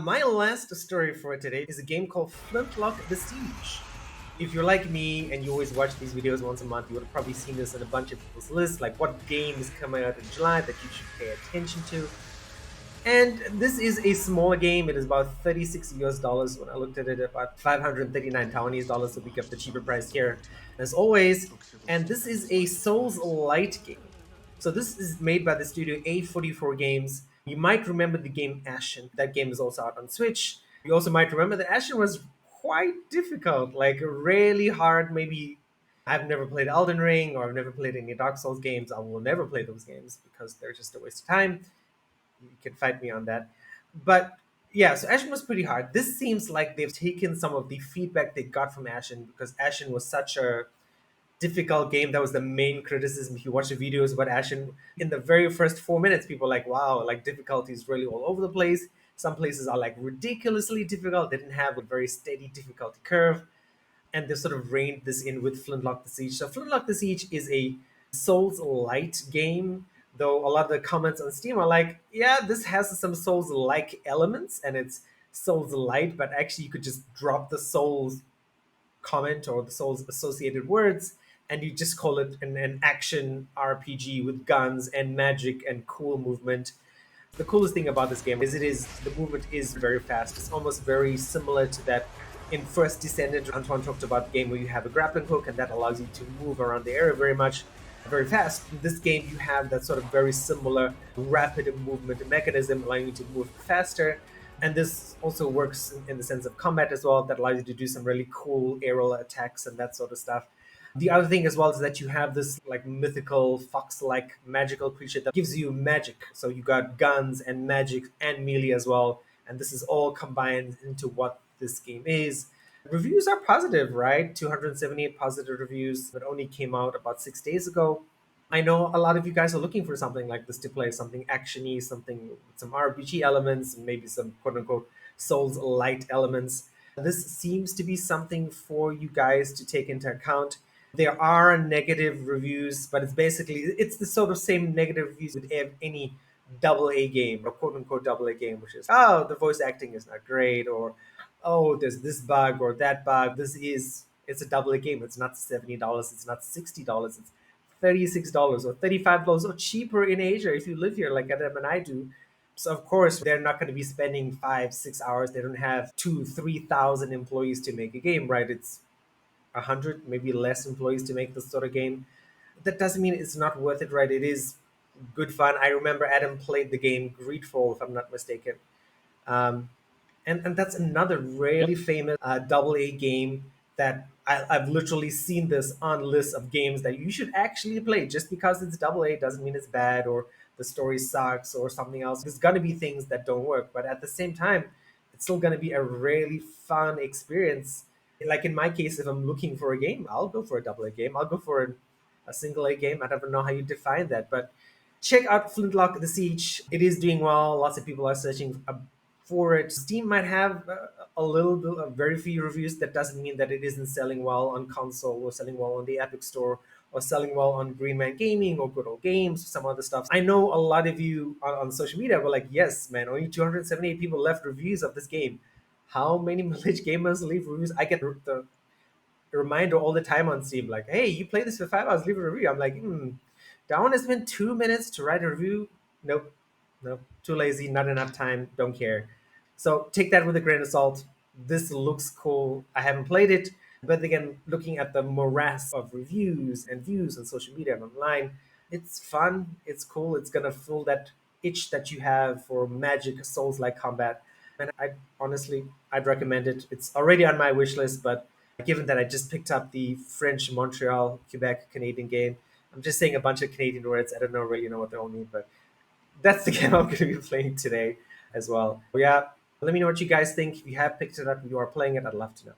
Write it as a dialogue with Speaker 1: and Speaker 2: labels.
Speaker 1: My last story for today is a game called Flintlock the Siege. If you're like me and you always watch these videos once a month, you would have probably seen this in a bunch of people's lists, like what game is coming out in July that you should pay attention to. And this is a smaller game. It is about 36 US dollars. When I looked at it, about 539 Taiwanese dollars, so we get the cheaper price here, as always. And this is a Souls Lite game. So this is made by the studio A44 Games. You might remember the game Ashen. That game is also out on Switch. You also might remember that Ashen was quite difficult, like really hard. Maybe I've never played Elden Ring or I've never played any Dark Souls games. I will never play those games because they're just a waste of time. You can fight me on that. But yeah, so Ashen was pretty hard. This seems like they've taken some of the feedback they got from Ashen because Ashen was such a difficult game. That was the main criticism. If you watch the videos about Ashen, in the very first 4 minutes, people are like, wow, like difficulty is really all over the place. Some places are like ridiculously difficult. They didn't have a very steady difficulty curve. And they sort of reined this in with Flintlock the Siege. So Flintlock the Siege is a Souls Lite game, though a lot of the comments on Steam are like, yeah, this has some Souls-like elements and it's Souls Lite, but actually you could just drop the Souls comment or the Souls associated words and you just call it an action RPG with guns and magic and cool movement. The coolest thing about this game is the movement is very fast. It's almost very similar to that in First Descendant. Antoine talked about the game where you have a grappling hook and that allows you to move around the area very fast. In this game, you have that sort of very similar rapid movement mechanism allowing you to move faster. And this also works in the sense of combat as well, that allows you to do some really cool aerial attacks and that sort of stuff. The other thing as well is that you have this like mythical fox-like magical creature that gives you magic. So you got guns and magic and melee as well, and this is all combined into what this game is. Reviews are positive, right? 278 positive reviews that only came out about 6 days ago. I know a lot of you guys are looking for something like this to play, something actiony, something with some RPG elements, and maybe some quote unquote Souls light elements. This seems to be something for you guys to take into account. There are negative reviews, but it's the sort of same negative reviews with any double A game or quote unquote double A game, which is, oh, the voice acting is not great, or oh, there's this bug or that bug. It's a double A game. It's not $70, it's not $60, it's $36 or $35 or cheaper in Asia if you live here like Adam and I do. So of course they're not going to be spending 5, 6 hours. They don't have 2, 3,000 employees to make a game, right? It's 100, maybe less employees to make this sort of game. That doesn't mean it's not worth it, right? It is good fun. I remember Adam played the game Greedfall, if I'm not mistaken. Um, and that's another
Speaker 2: Yep.
Speaker 1: really famous double A game that I've literally seen this on lists of games that you should actually play. Just because it's double A doesn't mean it's bad or the story sucks or something else. There's gonna be things that don't work, but at the same time, it's still gonna be a really fun experience. Like in my case, if I'm looking for a game, I'll go for a double A game. I'll go for a single A game. I don't know how you define that, but check out Flintlock the Siege. It is doing well. Lots of people are searching for it. Steam might have a little bit of very few reviews. That doesn't mean that it isn't selling well on console or selling well on the Epic Store or selling well on Green Man Gaming or Good Old Games, some other stuff. I know a lot of you on social media were like, yes, man, only 278 people left reviews of this game. How many village gamers leave reviews? I get the reminder all the time on Steam, like, hey, you play this for 5 hours, leave a review. I'm like, do I want to spend 2 minutes to write a review? Nope, nope, too lazy, not enough time, don't care. So take that with a grain of salt. This looks cool. I haven't played it, but again, looking at the morass of reviews and views on social media and online, it's fun, it's cool, it's gonna fill that itch that you have for magic souls like combat. And I honestly, I'd recommend it. It's already on my wish list, but given that I just picked up the French Montreal Quebec Canadian game, I'm just saying a bunch of Canadian words. I don't know really know what they all mean, but that's the game I'm going to be playing today as well. But yeah, let me know what you guys think. If you have picked it up, you are playing it, I'd love to know.